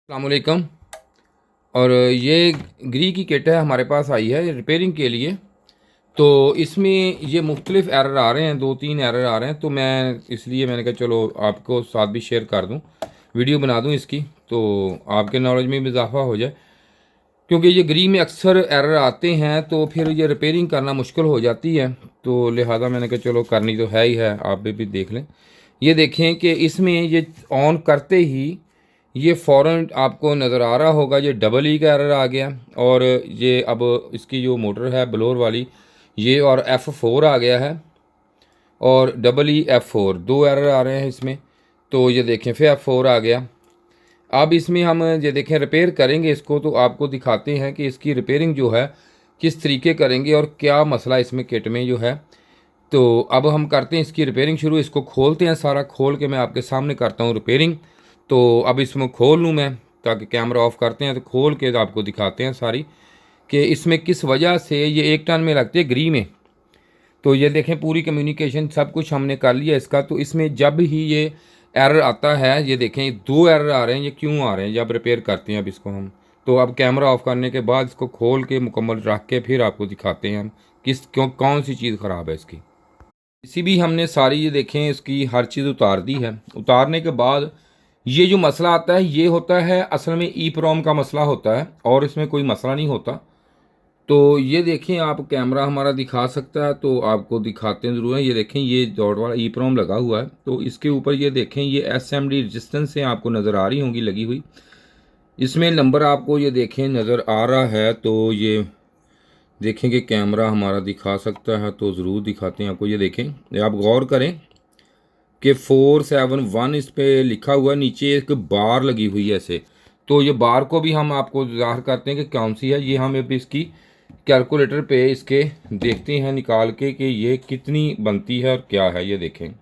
अस्सलामुअलैकुम। और ये ग्री की किट है, हमारे पास आई है रिपेयरिंग के लिए। तो इसमें ये मुख्तलिफ एरर आ रहे हैं, 2-3 एरर आ रहे हैं। तो मैंने कहा चलो आपको साथ भी शेयर कर दूं, वीडियो बना दूं इसकी, तो आपके नॉलेज में भी इजाफा हो जाए। क्योंकि ये ग्री में अक्सर एरर आते हैं तो फिर ये रिपेयरिंग करना मुश्किल हो जाती है। तो लिहाजा मैंने कहा चलो करनी तो है ही है, आप भी देख लें। ये देखें कि इसमें ये ऑन करते ही ये फ़ौरन आपको नज़र आ रहा होगा ये डबल ई का एरर आ गया। और ये अब इसकी जो मोटर है ब्लोअर वाली, ये और F4 आ गया है, और डबल ई F4 दो एरर आ रहे हैं इसमें। तो ये देखें फिर F4 आ गया। अब इसमें हम ये देखें रिपेयर करेंगे इसको, तो आपको दिखाते हैं कि इसकी रिपेयरिंग जो है किस तरीके करेंगे और क्या मसला इसमें किट में जो है। तो अब हम करते हैं इसकी रिपेयरिंग शुरू। इसको खोलते हैं, सारा खोल के मैं आपके सामने करता हूँ रिपेयरिंग। तो अब इसमें खोल लूँ मैं, ताकि कैमरा ऑफ करते हैं तो खोल के आपको दिखाते हैं सारी कि इसमें किस वजह से ये 1 टन में लगती है ग्री में। तो ये देखें पूरी कम्युनिकेशन सब कुछ हमने कर लिया इसका। तो इसमें जब ही ये एरर आता है, ये देखें 2 एरर आ रहे हैं, ये क्यों आ रहे हैं जब रिपेयर करते हैं अब इसको हम। तो अब कैमरा ऑफ करने के बाद इसको खोल के मुकम्मल रख के फिर आपको दिखाते हैं हम कौन सी चीज़ ख़राब है इसकी। इसी भी हमने सारी ये देखें इसकी हर चीज़ उतार दी है। उतारने के बाद ये जो मसला आता है ये होता है असल में EEPROM का मसला होता है, और इसमें कोई मसला नहीं होता। तो ये देखें, आप कैमरा हमारा दिखा सकता है तो आपको दिखाते हैं ज़रूर है। ये देखें ये डॉट वाला EEPROM लगा हुआ है, तो इसके ऊपर ये देखें ये SMD रेजिस्टेंस से आपको नज़र आ रही होंगी लगी हुई। इसमें नंबर आपको ये देखें नज़र आ रहा है। तो ये देखें कि कैमरा हमारा दिखा सकता है तो ज़रूर दिखाते हैं आपको। ये देखें, आप गौर करें कि 471 इस पर लिखा हुआ है, नीचे एक बार लगी हुई है ऐसे। तो ये बार को भी हम आपको ज़ाहिर करते हैं कि कौन सी है। ये हम अभी इसकी कैलकुलेटर पे इसके देखते हैं निकाल के कि ये कितनी बनती है और क्या है। ये देखें,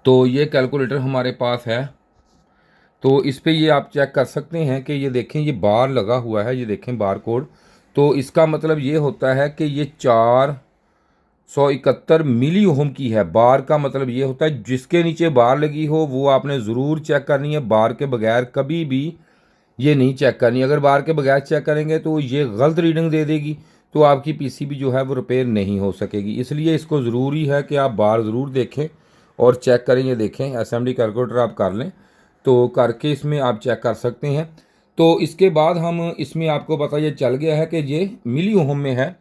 तो ये कैलकुलेटर हमारे पास है। तो इस पे ये आप चेक कर सकते हैं कि ये देखें ये बार लगा हुआ है, ये देखें बार कोड। तो इसका मतलब ये होता है कि ये 471 मिली ओहम की है। बार का मतलब ये होता है जिसके नीचे बार लगी हो वो आपने ज़रूर चेक करनी है, बार के बगैर कभी भी ये नहीं चेक करनी। अगर बार के बगैर चेक करेंगे तो ये गलत रीडिंग दे देगी, तो आपकी PCB जो है वो रिपेयर नहीं हो सकेगी। इसलिए इसको ज़रूरी है कि आप बार ज़रूर देखें और चेक करें। ये देखें SMD कैलकुलेटर आप कर लें, तो करके इसमें आप चेक कर सकते हैं। तो इसके बाद हम इसमें आपको पता ये चल गया है कि ये मिली ओहम में है।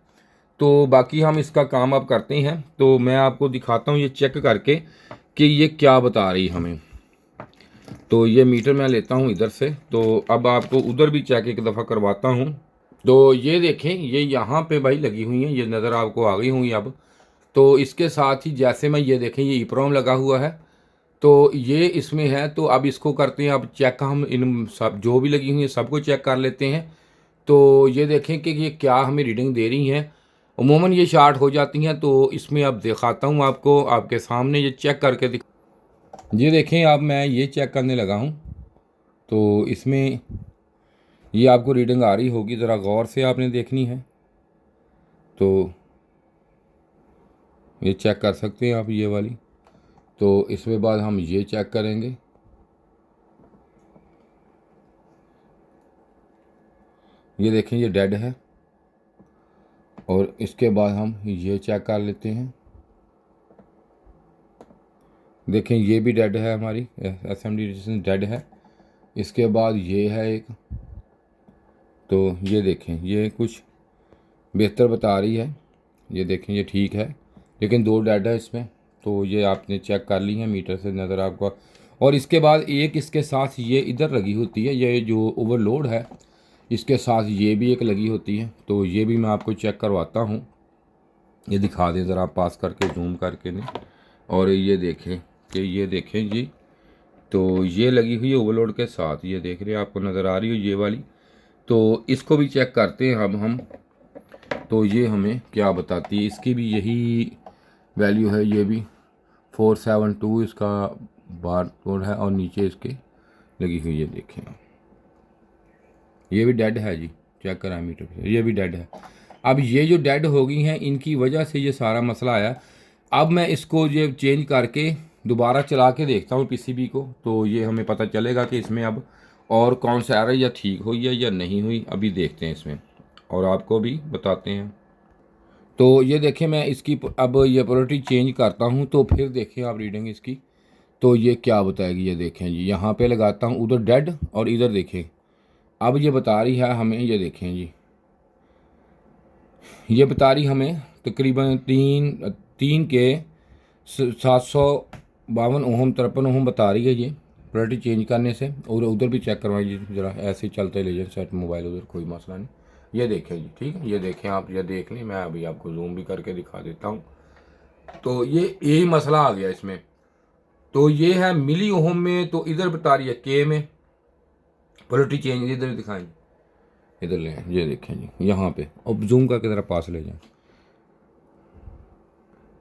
तो बाकी हम इसका काम अब करते हैं। तो मैं आपको दिखाता हूँ ये चेक करके कि ये क्या बता रही हमें। तो ये मीटर मैं लेता हूँ इधर से, तो अब आपको उधर भी चेक एक दफ़ा करवाता हूँ। तो ये देखें ये यहाँ पे भाई लगी हुई हैं, ये नज़र आपको आ गई होंगी अब। तो इसके साथ ही जैसे मैं ये देखें ये EEPROM लगा हुआ है, तो ये इसमें है। तो अब इसको करते हैं अब चेक, हम इन सब जो भी लगी हुई हैं सबको चेक कर लेते हैं। तो ये देखें कि ये क्या हमें रीडिंग दे रही हैं। अमूमन ये शार्ट हो जाती हैं, तो इसमें अब दिखाता हूँ आपको, आपके सामने ये चेक करके ये देखें अब मैं ये चेक करने लगा हूँ। तो इसमें ये आपको रीडिंग आ रही होगी, ज़रा गौर से आपने देखनी है। तो ये चेक कर सकते हैं आप ये वाली। तो इसके बाद हम ये चेक करेंगे। ये देखें ये डेड है, और इसके बाद हम ये चेक कर लेते हैं। देखें ये भी डेड है, हमारी SMD रेजिस्टेंस डेड है। इसके बाद ये है एक, तो ये देखें ये कुछ बेहतर बता रही है। ये देखें ये ठीक है, लेकिन 2 डेड है इसमें। तो ये आपने चेक कर ली है मीटर से नज़र आपको। और इसके बाद एक इसके साथ ये इधर लगी होती है, ये जो ओवरलोड है इसके साथ ये भी एक लगी होती है। तो ये भी मैं आपको चेक करवाता हूँ। ये दिखा दें ज़रा पास करके, जूम करके नहीं। और ये देखें कि ये देखें जी, तो ये लगी हुई है ओवरलोड के साथ, ये देख रहे हैं आपको नज़र आ रही हो ये वाली। तो इसको भी चेक करते हैं अब हम। तो ये हमें क्या बताती है, इसकी भी यही वैल्यू है, ये भी 472 इसका बार कोड है, और नीचे इसके लगी हुई है देखें। ये भी डेड है जी, चेक करा मीटर पे, ये भी डेड है। अब ये जो डेड हो गई हैं इनकी वजह से ये सारा मसला आया। अब मैं इसको ये चेंज करके दोबारा चला के देखता हूँ PCB को, तो ये हमें पता चलेगा कि इसमें अब और कौन सा एरर या ठीक हुई है या नहीं हुई, अभी देखते हैं इसमें और आपको भी बताते हैं। तो ये देखें, मैं इसकी अब ये प्रायोरिटी चेंज करता हूँ तो फिर देखें आप रीडिंग इसकी, तो ये क्या बताएगी। ये देखें जी, यहाँ पे लगाता हूँ, उधर डेड और इधर देखें, अब ये बता रही है हमें, ये देखें जी, ये बता रही हमें तकरीबन तीन के 752 ओहम 53 ओहम बता रही है ये प्रायोरिटी चेंज करने से। और उधर भी चेक करवाइए ज़रा, ऐसे चलते ले जाए सेट मोबाइल, उधर कोई मसला नहीं। ये देखें जी, ठीक है, ये देखें आप, ये देख लें, मैं अभी आपको जूम भी करके दिखा देता हूँ। तो ये यही मसला आ गया इसमें। तो ये है मिली ओहम में, तो इधर बता रही है के में प्रायोरिटी चेंज, इधर दिखाएं, इधर ले आए, ये देखें जी यहाँ पे, अब जूम करके ज़रा पास ले जाएं,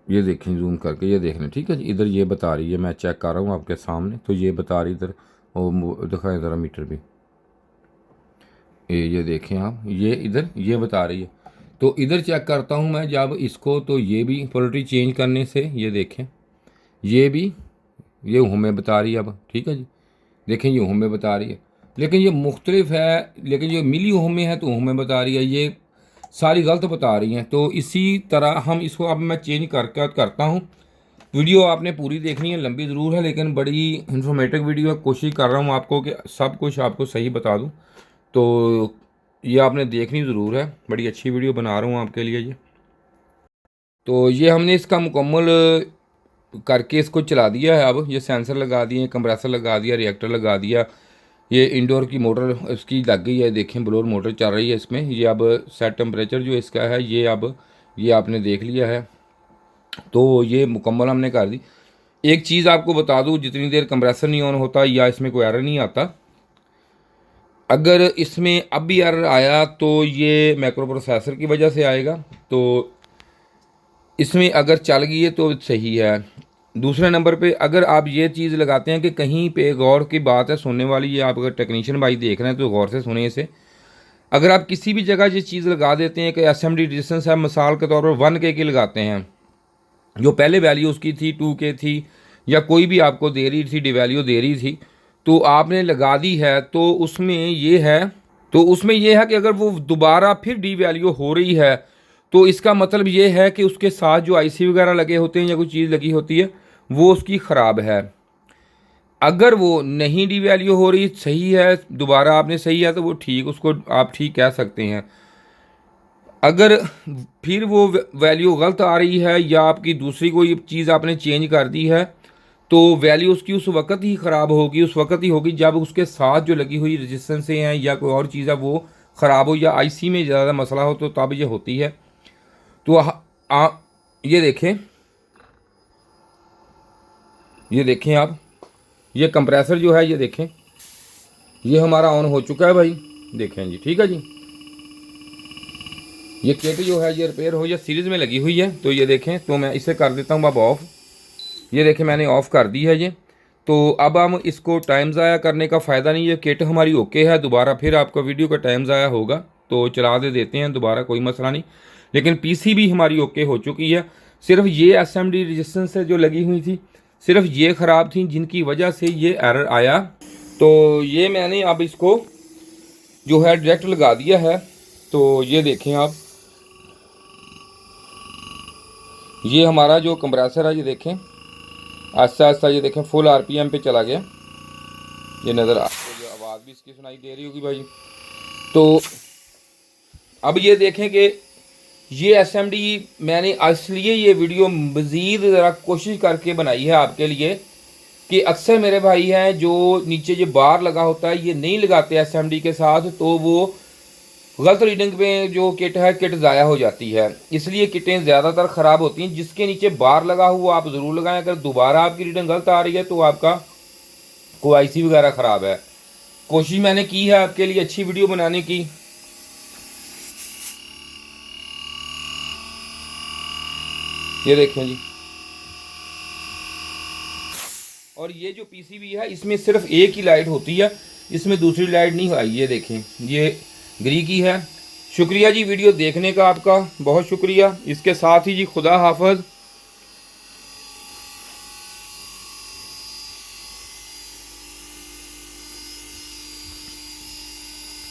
ये देखें जूम करके, ये देख लें, ठीक है जी। इधर ये बता रही है, मैं चेक कर रहा हूँ आपके सामने, तो ये बता रही इधर, और दिखाएं ज़रा मीटर भी, ये देखें आप, ये इधर ये बता रही है। तो इधर चेक करता हूँ मैं जब इसको, तो ये भी प्रायोरिटी चेंज करने से, ये देखें, ये भी ये हमें बता रही है अब, ठीक है जी, देखें ये हमें बता रही है, लेकिन ये मुख्तलिफ है, लेकिन ये मिली हमें है तो हमें बता रही है, ये सारी गलत बता रही हैं। तो इसी तरह हम इसको अब मैं चेंज करता हूँ। वीडियो आपने पूरी देखनी है, लंबी ज़रूर है लेकिन बड़ी इंफॉर्मेटिव वीडियो है, कोशिश कर रहा हूँ आपको कि सब कुछ आपको सही बता दूँ, तो ये आपने देखनी ज़रूर है, बड़ी अच्छी वीडियो बना रहा हूँ आपके लिए ये। तो ये हमने इसका मुकम्मल करके इसको चला दिया है। अब ये सेंसर लगा दिए, कंप्रेसर लगा दिया, रिएक्टर लगा दिया, ये इंडोर की मोटर इसकी लग गई है, देखें ब्लोअर मोटर चल रही है इसमें। ये अब सेट टेम्परेचर जो इसका है ये अब ये आपने देख लिया है, तो ये मुकम्मल हमने कर दी। एक चीज़ आपको बता दूँ, जितनी देर कंप्रेसर नहीं ऑन होता या इसमें कोई एरर नहीं आता, अगर इसमें अब भी एरर आया तो ये माइक्रो प्रोसेसर की वजह से आएगा। तो इसमें अगर चल गई है तो सही है। दूसरे नंबर पे अगर आप ये चीज़ लगाते हैं कि कहीं पे गौर की बात है सुनने वाली, ये आप अगर टेक्नीशियन भाई देख रहे हैं तो गौर से सुने इसे, अगर आप किसी भी जगह ये चीज़ लगा देते हैं कि एसएमडी रेजिस्टेंस है, मिसाल के तौर पर 1K की लगाते हैं, जो पहले वैल्यू उसकी थी 2K थी या कोई भी आपको दे रही थी, डिवैल्यू दे रही थी, तो आपने लगा दी है, तो उसमें ये है कि अगर वो दोबारा फिर डी वैल्यू हो रही है तो इसका मतलब ये है कि उसके साथ जो आईसी वगैरह लगे होते हैं या कोई चीज़ लगी होती है वो उसकी ख़राब है। अगर वो नहीं डी वैल्यू हो रही, सही है, दोबारा आपने सही है, तो वो ठीक, उसको आप ठीक कह सकते हैं। अगर फिर वो वैल्यू गलत आ रही है या आपकी दूसरी कोई चीज़ आपने चेंज कर दी है, तो वैल्यू उसकी उस वक्त ही ख़राब होगी, उस वक्त ही होगी जब उसके साथ जो लगी हुई रजिस्टेंसें हैं या कोई और चीज़ है वो ख़राब हो या आईसी में ज़्यादा मसला हो, तो तब ये होती है। तो ये देखें आप, ये कंप्रेसर जो है, ये देखें, ये हमारा ऑन हो चुका है भाई, देखें जी, ठीक है जी। ये किट जो है ये रिपेयर हो या सीरीज़ में लगी हुई है, तो ये देखें, तो मैं इसे कर देता हूँ अब ऑफ़। ये देखें मैंने ऑफ़ कर दी है ये। तो अब हम इसको टाइम ज़ाया करने का फ़ायदा नहीं है, किट हमारी ओके है, दोबारा फिर आपका वीडियो का टाइम ज़ाया होगा तो चला देते हैं दोबारा, कोई मसला नहीं। लेकिन पीसी भी हमारी ओके हो चुकी है, सिर्फ ये एसएमडी रेजिस्टेंस से जो लगी हुई थी, सिर्फ ये ख़राब थी जिनकी वजह से ये एरर आया। तो ये मैंने अब इसको जो है डायरेक्ट लगा दिया है। तो ये देखें आप, ये हमारा जो कंप्रेसर है, ये देखें आहिस्ता आहिस्ता, ये देखें फुल आरपीएम पे चला गया, ये नज़र आपको आवाज़ भी इसकी सुनाई दे रही होगी भाई। तो अब ये देखें कि ये एसएमडी मैंने इसलिए ये वीडियो मज़ीद ज़रा कोशिश करके बनाई है आपके लिए कि अक्सर मेरे भाई हैं जो नीचे ये बार लगा होता है ये नहीं लगाते एसएमडी के साथ, तो वो गलत रीडिंग पे जो किट है, किट ज़ाया हो जाती है, इसलिए किटें ज़्यादातर ख़राब होती हैं। जिसके नीचे बार लगा हुआ आप ज़रूर लगाएं, अगर दोबारा आपकी रीडिंग गलत आ रही है तो आपका कोई आईसी वगैरह ख़राब है। कोशिश मैंने की है आपके लिए अच्छी वीडियो बनाने की। ये देखें जी, और ये जो पीसीबी है इसमें सिर्फ एक ही लाइट होती है, इसमें दूसरी लाइट नहीं आई। ये देखें, ये ग्री की है। शुक्रिया जी वीडियो देखने का, आपका बहुत शुक्रिया। इसके साथ ही जी खुदा हाफिज़।